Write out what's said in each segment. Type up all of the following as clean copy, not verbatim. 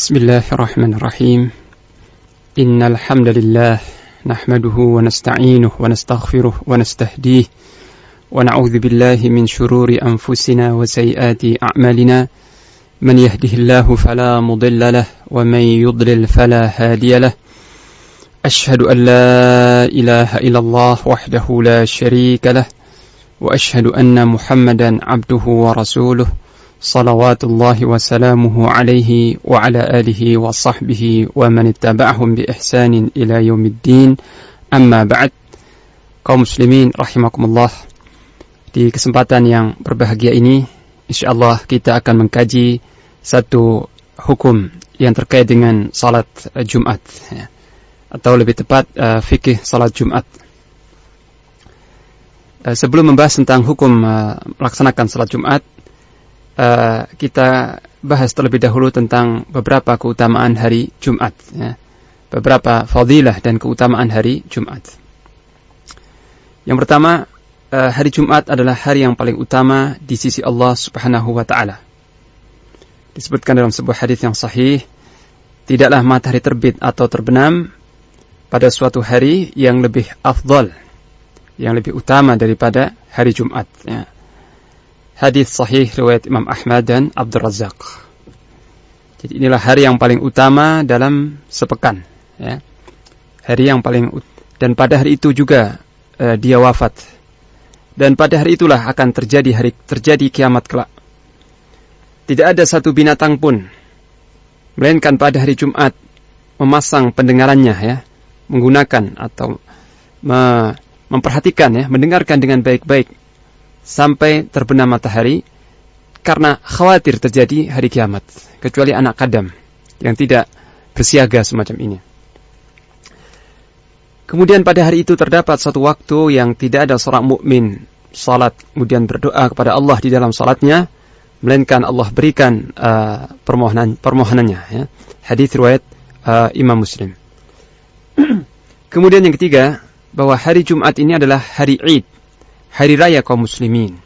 بسم الله الرحمن الرحيم إن الحمد لله نحمده ونستعينه ونستغفره ونستهديه ونعوذ بالله من شرور أنفسنا وسيئات أعمالنا من يهده الله فلا مضل له ومن يضلل فلا هادي له أشهد أن لا إله إلا الله وحده لا شريك له وأشهد أن محمدا عبده ورسوله صلوات الله وسلامه عليه وعلى آله وصحبه ومن اتبعهم بإحسان إلى يوم الدين أما بعد. Kaum muslimin rahimakumullah, di kesempatan yang berbahagia ini insyaallah kita akan mengkaji satu hukum yang terkait dengan salat Jumat, atau lebih tepat fikih salat Jumat. Sebelum membahas tentang hukum melaksanakan salat Jumat, kita bahas terlebih dahulu tentang beberapa keutamaan hari Jumat, beberapa fadilah dan keutamaan hari Jumat. Yang pertama, hari Jumat adalah hari yang paling utama di sisi Allah Subhanahu wa taala. Disebutkan dalam sebuah hadis yang sahih, tidaklah matahari terbit atau terbenam pada suatu hari yang lebih afdal, yang lebih utama daripada hari Jumat. Hadis sahih riwayat Imam Ahmad dan Abdul Razak. Jadi inilah hari yang paling utama dalam sepekan, hari yang paling dan pada hari itu juga dia wafat. Dan pada hari itulah akan terjadi kiamat kelak. Tidak ada satu binatang pun melainkan pada hari Jumat memasang pendengarannya, menggunakan atau memperhatikan, mendengarkan dengan baik-baik sampai terbenam matahari, karena khawatir terjadi hari kiamat, kecuali anak Adam yang tidak bersiaga semacam ini. Kemudian pada hari itu terdapat satu waktu yang tidak ada seorang mukmin salat kemudian berdoa kepada Allah di dalam salatnya, melainkan Allah berikan permohonannya. Hadis riwayat Imam Muslim. Kemudian yang ketiga, bahwa hari Jumat ini adalah hari Id, hari raya kaum muslimin.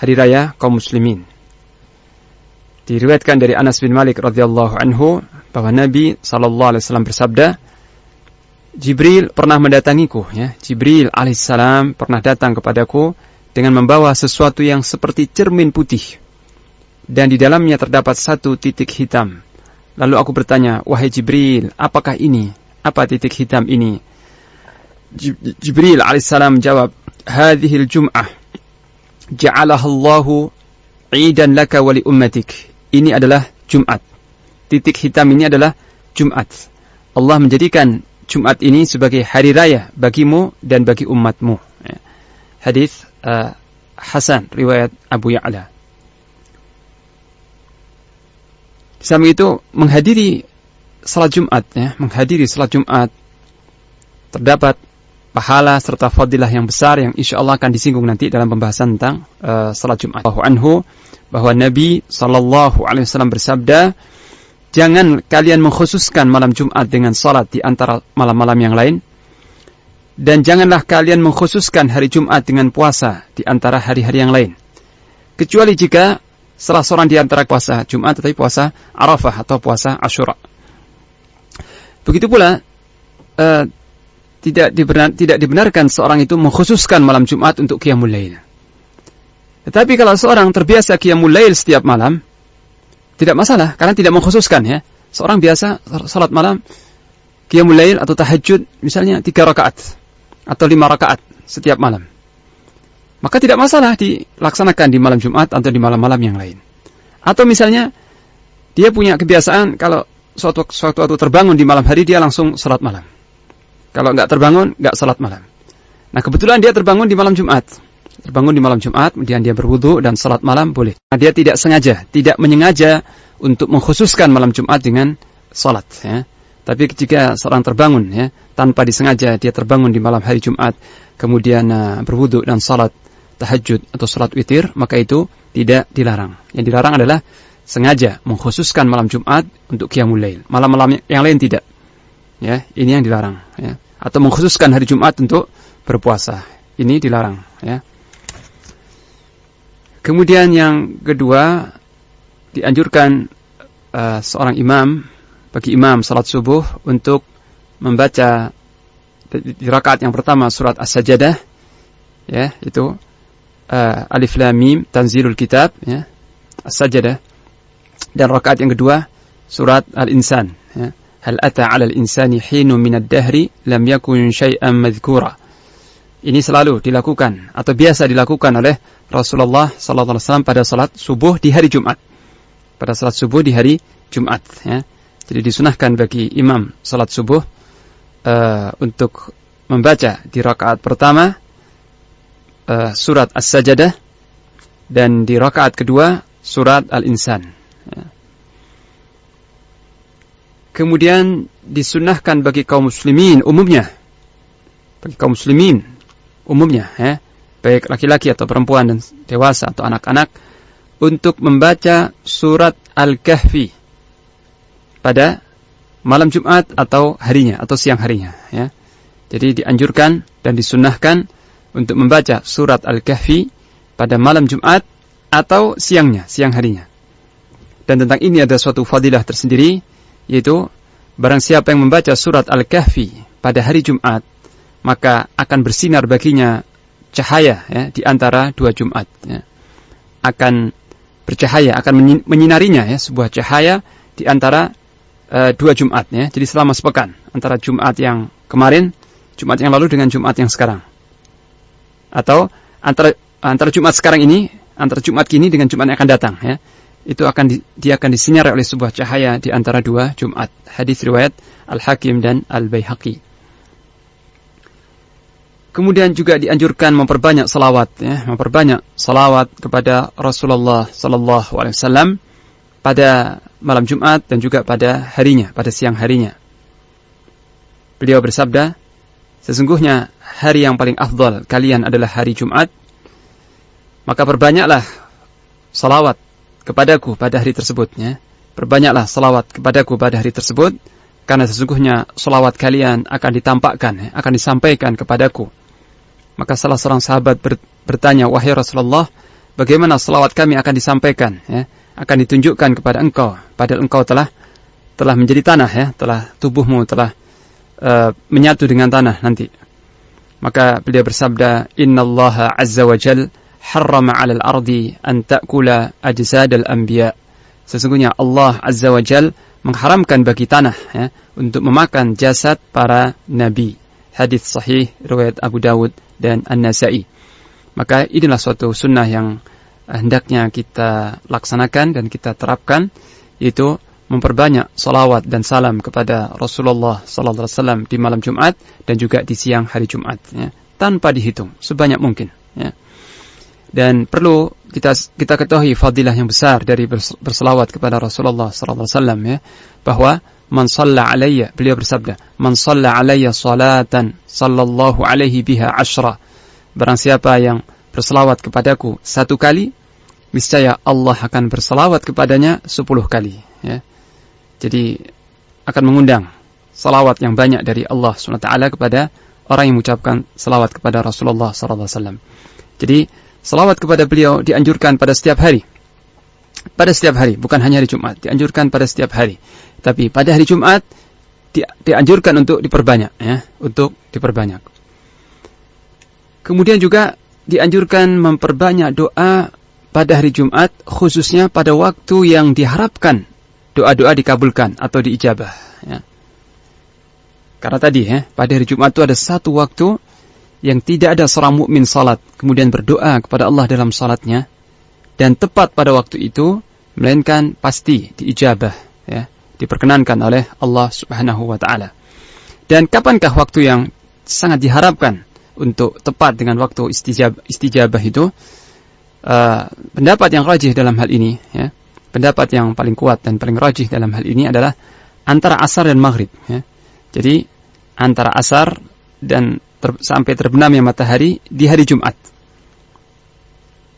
Hari raya kaum muslimin. Diriwayatkan dari Anas bin Malik radhiyallahu anhu bahwa Nabi sallallahu alaihi wasallam bersabda, Jibril pernah mendatangiku, Jibril alaihissalam pernah datang kepadaku dengan membawa sesuatu yang seperti cermin putih dan di dalamnya terdapat satu titik hitam. Lalu aku bertanya, wahai Jibril, apakah ini? Apa titik hitam ini? Jibril alaihissalam jawab, hadhil jum'ah ja'alaha Allahu 'idan laka wa li ummatik. Ini adalah Jumat. Titik hitam ini adalah Jumat. Allah menjadikan Jumat ini sebagai hari raya bagimu dan bagi umatmu. Hadis Hasan riwayat Abu Ya'la. Di samping itu menghadiri salat Jumat, menghadiri salat Jumat terdapat pahala serta fadilah yang besar yang insyaallah akan disinggung nanti dalam pembahasan tentang salat Jumat. Anhu bahwa Nabi sallallahu alaihi wasallam bersabda, jangan kalian mengkhususkan malam Jumat dengan salat di antara malam-malam yang lain, dan janganlah kalian mengkhususkan hari Jumat dengan puasa di antara hari-hari yang lain, kecuali jika salah seorang di antara puasa Jumat tetapi puasa Arafah atau puasa Asyura. Begitu pula tidak dibenarkan seorang itu mengkhususkan malam Jumat untuk qiyamul lail. Tetapi kalau seorang terbiasa qiyamul lail setiap malam, tidak masalah, karena tidak mengkhususkan, Seorang biasa salat malam qiyamul lail atau tahajud misalnya 3 rakaat atau 5 rakaat setiap malam, maka tidak masalah dilaksanakan di malam Jumat atau di malam-malam yang lain. Atau misalnya dia punya kebiasaan kalau suatu waktu terbangun di malam hari dia langsung salat malam. Kalau enggak terbangun, enggak salat malam. Nah, kebetulan dia terbangun di malam Jumat. Kemudian dia berwudu dan salat malam, boleh. Nah, dia tidak menyengaja untuk mengkhususkan malam Jumat dengan salat, Tapi jika seorang terbangun, tanpa disengaja dia terbangun di malam hari Jumat, kemudian berwudu dan salat tahajud atau salat witir, maka itu tidak dilarang. Yang dilarang adalah sengaja mengkhususkan malam Jumat untuk qiyamul lail. Malam-malam yang lain tidak. Ini yang dilarang, atau mengkhususkan hari Jumat untuk berpuasa, ini dilarang, Kemudian yang kedua, dianjurkan seorang imam, bagi imam salat subuh untuk membaca di rakaat yang pertama surat As-Sajdah, ya, itu Alif Lam Mim Tanzilul Kitab, ya, As-Sajdah, dan rakaat yang kedua surat Al-Insan, ya, Hal ata 'alal insani hinun minad dahri lam yakun syai'an madhkura. Ini selalu dilakukan atau biasa dilakukan oleh Rasulullah sallallahu alaihi wasallam pada salat subuh di hari Jumat. Pada salat subuh di hari Jumat, ya. Jadi disunahkan bagi imam salat subuh untuk membaca di rakaat pertama surat As-Sajdah dan di rakaat kedua surat Al-Insan, ya. Kemudian disunahkan bagi kaum muslimin umumnya, ya, baik laki-laki atau perempuan dan dewasa atau anak-anak, untuk membaca surat Al-Kahfi pada malam Jumat atau harinya atau siang harinya, ya. Jadi dianjurkan dan disunnahkan untuk membaca surat Al-Kahfi pada malam Jumat atau siang harinya. Dan tentang ini ada suatu fadilah tersendiri, yaitu barang siapa yang membaca surat Al-Kahfi pada hari Jumat, maka akan bersinar baginya cahaya, ya, di antara dua Jumat, ya. Akan bercahaya, akan menyinarinya, ya, sebuah cahaya di antara dua Jumat, ya. Jadi selama sepekan antara Jumat yang kemarin, Jumat yang lalu dengan Jumat yang sekarang, atau antara Jumat sekarang ini, antara Jumat kini dengan Jumat yang akan datang, ya. Itu dia akan disinari oleh sebuah cahaya di antara dua Jumat. Hadis riwayat Al-Hakim dan Al-Baihaqi. Kemudian juga dianjurkan memperbanyak salawat, ya, memperbanyak salawat kepada Rasulullah sallallahu alaihi wasallam pada malam Jumat dan juga pada harinya, pada siang harinya. Beliau bersabda, sesungguhnya hari yang paling afdal kalian adalah hari Jumat, maka perbanyaklah salawat kepadaku pada hari tersebut, ya. Perbanyaklah salawat kepadaku pada hari tersebut, karena sesungguhnya salawat kalian akan ditampakkan, ya, akan disampaikan kepadaku. Maka salah seorang sahabat bertanya, wahai Rasulullah, bagaimana salawat kami akan disampaikan, ya, akan ditunjukkan kepada engkau, padahal engkau telah menjadi tanah, ya, tubuhmu telah menyatu dengan tanah nanti. Maka beliau bersabda, innallaha azza wa jal harrama 'alal ardi an ta'kula ajsadal anbiya. Sesungguhnya Allah azza wa jal mengharamkan bagi tanah, ya, untuk memakan jasad para nabi. Hadis sahih riwayat Abu Dawud dan An-Nasa'i. Maka inilah suatu sunnah yang hendaknya kita laksanakan dan kita terapkan, yaitu memperbanyak salawat dan salam kepada Rasulullah sallallahu alaihi wasallam di malam Jumat dan juga di siang hari Jumat, ya, tanpa dihitung, sebanyak mungkin, ya. Dan perlu kita ketahui fadilah yang besar dari berselawat kepada Rasulullah sallallahu alaihi wasallam, ya, bahwa man shalla alayya, beliau bersabda, man shalla alayya salatan sallallahu alaihi biha 10. Barang siapa yang berselawat kepadaku 1 kali, niscaya Allah akan berselawat kepadanya 10 kali, ya. Jadi akan mengundang salawat yang banyak dari Allah SWT kepada orang yang mengucapkan salawat kepada Rasulullah sallallahu alaihi wasallam. Jadi salawat kepada beliau dianjurkan pada setiap hari. Pada setiap hari, bukan hanya hari Jumat, dianjurkan pada setiap hari. Tapi pada hari Jumat dianjurkan untuk diperbanyak, ya, untuk diperbanyak. Kemudian juga dianjurkan memperbanyak doa pada hari Jumat, khususnya pada waktu yang diharapkan doa-doa dikabulkan atau diijabah, ya. Karena tadi, ya, pada hari Jumat itu ada satu waktu yang tidak ada seorang mukmin salat kemudian berdoa kepada Allah dalam salatnya dan tepat pada waktu itu, melainkan pasti diijabah, ya, diperkenankan oleh Allah Subhanahu wa taala. Dan kapankah waktu yang sangat diharapkan untuk tepat dengan waktu istijabah itu? Pendapat yang rajih dalam hal ini, ya, pendapat yang paling kuat dan paling rajih dalam hal ini adalah antara asar dan maghrib, ya. Jadi antara asar dan sampai terbenamnya matahari di hari Jumat.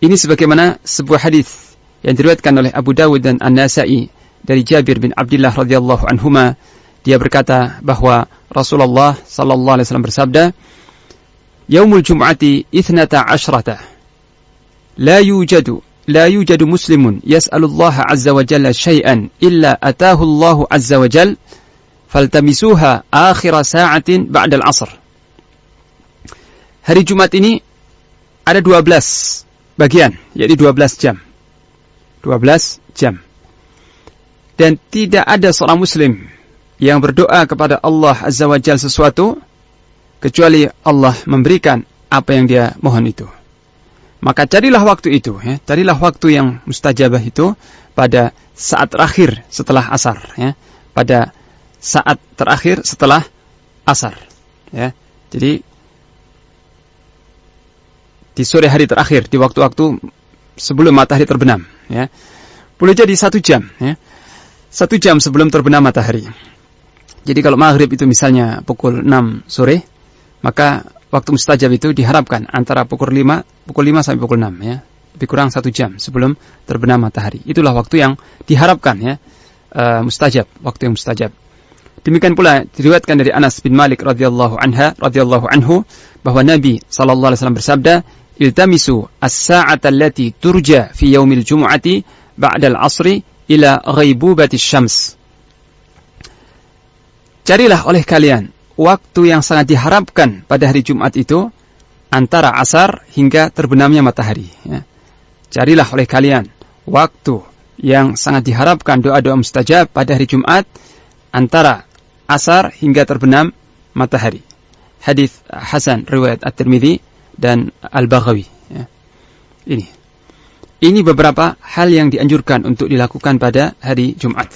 Ini sebagaimana sebuah hadis yang diriwayatkan oleh Abu Dawud dan An-Nasa'i dari Jabir bin Abdullah radhiyallahu anhuma. Dia berkata bahwa Rasulullah sallallahu alaihi wasallam bersabda, "Yaumul Jum'ati 12, la yujadu la yujadu muslimun yas'alullaha azza wa jalla syai'an illa atahu Allahu azza wa jalla faltamisuha akhir sa'atin ba'da al-'asr. Hari Jumat ini ada 12 bagian, yaitu 12 jam. 12 jam. Dan tidak ada seorang muslim yang berdoa kepada Allah azza wa jalla sesuatu kecuali Allah memberikan apa yang dia mohon itu. Maka carilah waktu itu, ya. Carilah waktu yang mustajabah itu pada saat terakhir setelah asar, ya. Pada saat terakhir setelah asar, ya. Jadi di sore hari terakhir, di waktu-waktu sebelum matahari terbenam, ya. Boleh jadi 1 jam, ya. 1 jam sebelum terbenam matahari. Jadi kalau maghrib itu misalnya pukul 6 sore, maka waktu mustajab itu diharapkan antara pukul 5 sampai pukul 6, ya. Lebih kurang 1 jam sebelum terbenam matahari. Itulah waktu yang diharapkan, ya, mustajab, waktu yang mustajab. Demikian pula diriwayatkan dari Anas bin Malik radhiyallahu anhu bahwa Nabi sallallahu alaihi wasallam bersabda, "Iltamisu as-sa'ata allati turja fi yaumil jumu'ati ba'da al-'asri ila ghaibubati syams." Carilah oleh kalian waktu yang sangat diharapkan pada hari Jumat itu antara asar hingga terbenamnya matahari, ya. Carilah oleh kalian waktu yang sangat diharapkan doa-doa mustajab pada hari Jumat antara asar hingga terbenam matahari. Hadis Hasan riwayat At-Tirmidzi dan Al-Baghawi, ya. Ini beberapa hal yang dianjurkan untuk dilakukan pada hari Jumat.